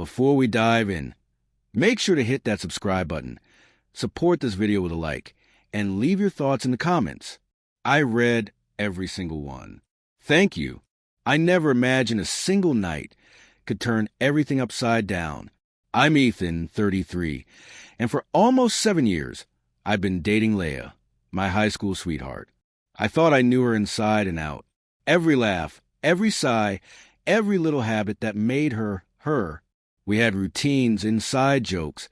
before we dive in, make sure to hit that subscribe button, support this video with a like, and leave your thoughts in the comments. I read every single one. Thank you. I never imagined a single night could turn everything upside down. I'm Ethan, 33, and for almost 7 years, I've been dating Leah, my high school sweetheart. I thought I knew her inside and out. Every laugh, every sigh, every little habit that made her, her. We had routines, inside jokes,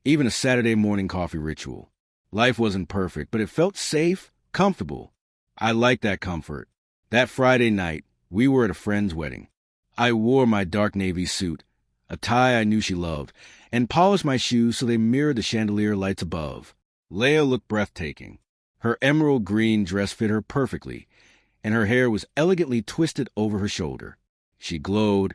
even a Saturday morning coffee ritual. Life wasn't perfect, but it felt safe, comfortable. I liked that comfort. That Friday night, we were at a friend's wedding. I wore my dark navy suit, a tie I knew she loved, and polished my shoes so they mirrored the chandelier lights above. Leah looked breathtaking. Her emerald green dress fit her perfectly, and her hair was elegantly twisted over her shoulder. She glowed,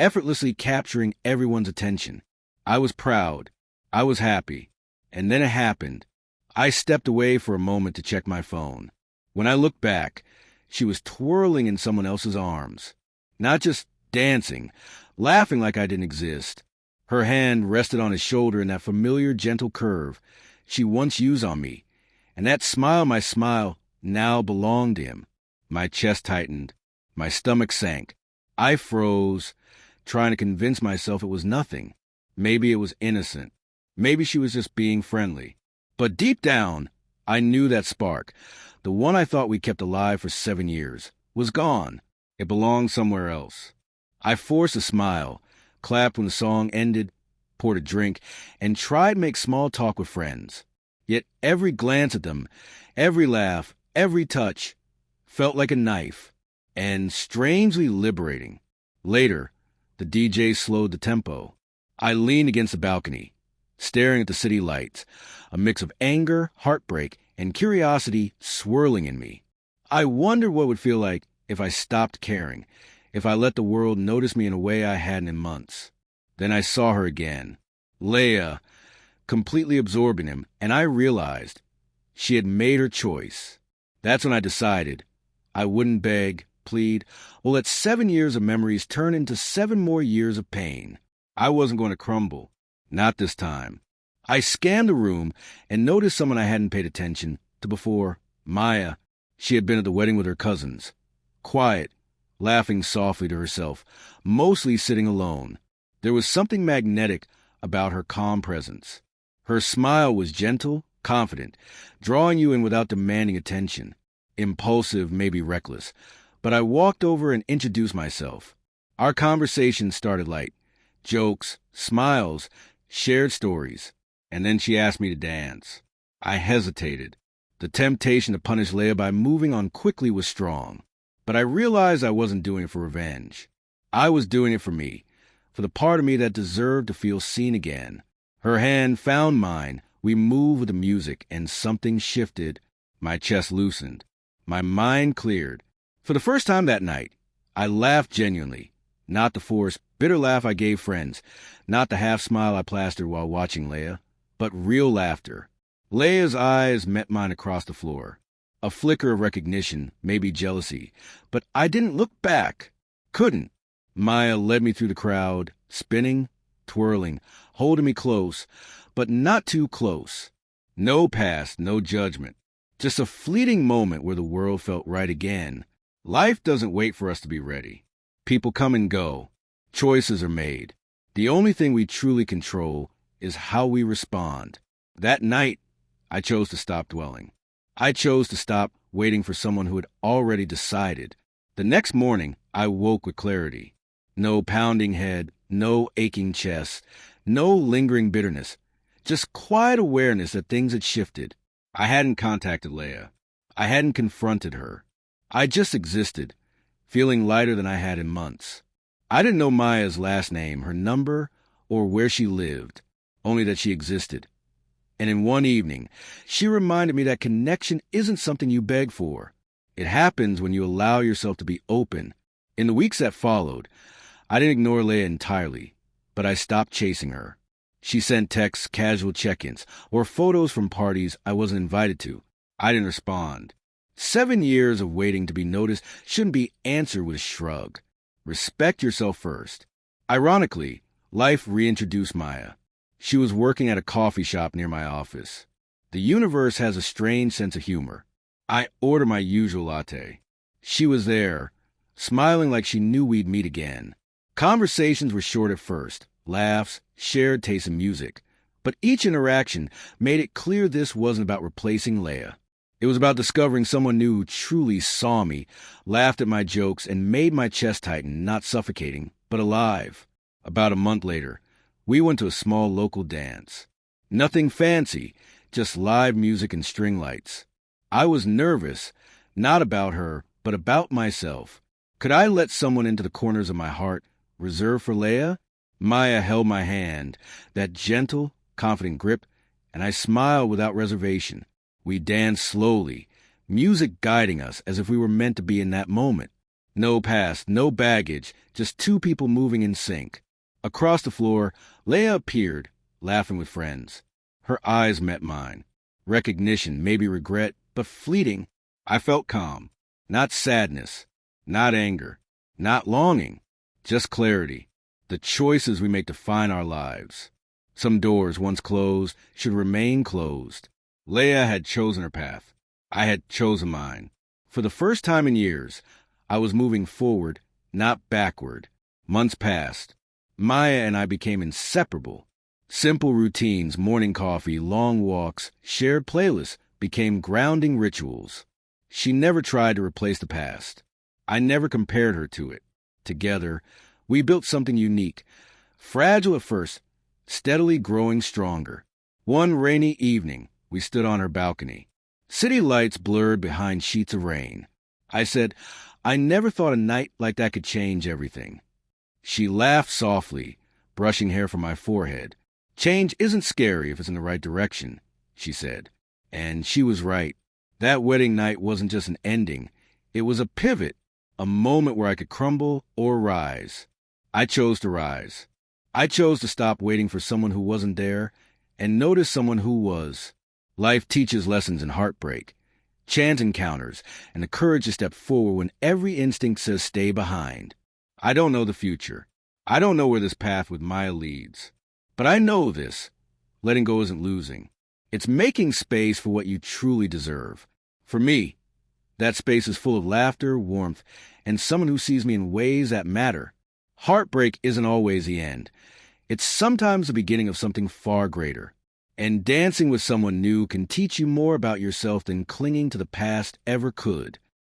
effortlessly capturing everyone's attention. I was proud. I was happy. And then it happened. I stepped away for a moment to check my phone. When I looked back, she was twirling in someone else's arms. Not just dancing, laughing like I didn't exist. Her hand rested on his shoulder in that familiar, gentle curve she once used on me. And that smile, my smile, now belonged to him. My chest tightened. My stomach sank. I froze, trying to convince myself it was nothing. Maybe it was innocent. Maybe she was just being friendly. But deep down, I knew that spark, the one I thought we kept alive for 7 years, was gone. It belonged somewhere else. I forced a smile, clapped when the song ended, poured a drink, and tried to make small talk with friends. Yet every glance at them, every laugh, every touch, felt like a knife, and strangely liberating. Later, the DJ slowed the tempo. I leaned against the balcony, staring at the city lights, a mix of anger, heartbreak, and curiosity swirling in me. I wondered what it would feel like if I stopped caring, if I let the world notice me in a way I hadn't in months. Then I saw her again, Leah, completely absorbing him, and I realized she had made her choice. That's when I decided I wouldn't beg, plead, or let 7 years of memories turn into 7 more years of pain. I wasn't going to crumble. Not this time. I scanned the room and noticed someone I hadn't paid attention to before. Maya. She had been at the wedding with her cousins. Quiet, laughing softly to herself, mostly sitting alone. There was something magnetic about her calm presence. Her smile was gentle, confident, drawing you in without demanding attention. Impulsive, maybe reckless. But I walked over and introduced myself. Our conversation started light. Jokes, smiles, shared stories. And then she asked me to dance. I hesitated. The temptation to punish Leah by moving on quickly was strong. But I realized I wasn't doing it for revenge. I was doing it for me, for the part of me that deserved to feel seen again. Her hand found mine. We moved with the music, and something shifted. My chest loosened. My mind cleared. For the first time that night, I laughed genuinely. Not the forced, bitter laugh I gave friends. Not the half smile I plastered while watching Leah. But real laughter. Leah's eyes met mine across the floor. A flicker of recognition, maybe jealousy. But I didn't look back. Couldn't. Maya led me through the crowd, spinning, twirling, holding me close, but not too close. No past, no judgment. Just a fleeting moment where the world felt right again. Life doesn't wait for us to be ready. People come and go. Choices are made. The only thing we truly control is how we respond. That night, I chose to stop dwelling. I chose to stop waiting for someone who had already decided. The next morning, I woke with clarity. No pounding head, no aching chest, no lingering bitterness. Just quiet awareness that things had shifted. I hadn't contacted Leah. I hadn't confronted her. I just existed, feeling lighter than I had in months. I didn't know Maya's last name, her number, or where she lived, only that she existed. And in one evening, she reminded me that connection isn't something you beg for. It happens when you allow yourself to be open. In the weeks that followed, I didn't ignore Leah entirely, but I stopped chasing her. She sent texts, casual check-ins, or photos from parties I wasn't invited to. I didn't respond. 7 years of waiting to be noticed shouldn't be answered with a shrug. Respect yourself first. Ironically, Life reintroduced Maya. She was working at a coffee shop near my office. The universe has a strange sense of humor. I order my usual latte. She was there, smiling like she knew we'd meet again. Conversations were short at first, laughs, shared taste in music. But each interaction made it clear this wasn't about replacing Leia. It was about discovering someone new who truly saw me, laughed at my jokes, and made my chest tighten, not suffocating, but alive. About a month later, we went to a small local dance. Nothing fancy, just live music and string lights. I was nervous, not about her, but about myself. Could I let someone into the corners of my heart, reserved for Leia? Maya held my hand, that gentle, confident grip, and I smiled without reservation. We danced slowly, music guiding us as if we were meant to be in that moment. No past, no baggage, just two people moving in sync. Across the floor, Leia appeared, laughing with friends. Her eyes met mine. Recognition, maybe regret, but fleeting. I felt calm. Not sadness, not anger, not longing, just clarity. The choices we make define our lives. Some doors, once closed, should remain closed. Leia had chosen her path. I had chosen mine. For the first time in years, I was moving forward, not backward. Months passed. Maya and I became inseparable. Simple routines, morning coffee, long walks, shared playlists became grounding rituals. She never tried to replace the past. I never compared her to it. Together, we built something unique. Fragile at first, steadily growing stronger. One rainy evening, we stood on her balcony. City lights blurred behind sheets of rain. I said, I never thought a night like that could change everything. She laughed softly, brushing hair from my forehead. Change isn't scary if it's in the right direction, she said. And she was right. That wedding night wasn't just an ending. It was a pivot, a moment where I could crumble or rise. I chose to rise. I chose to stop waiting for someone who wasn't there and notice someone who was. Life teaches lessons in heartbreak, chance encounters, and the courage to step forward when every instinct says stay behind. I don't know the future. I don't know where this path with Maya leads. But I know this. Letting go isn't losing. It's making space for what you truly deserve. For me, that space is full of laughter, warmth, and someone who sees me in ways that matter. Heartbreak isn't always the end. It's sometimes the beginning of something far greater. And dancing with someone new can teach you more about yourself than clinging to the past ever could.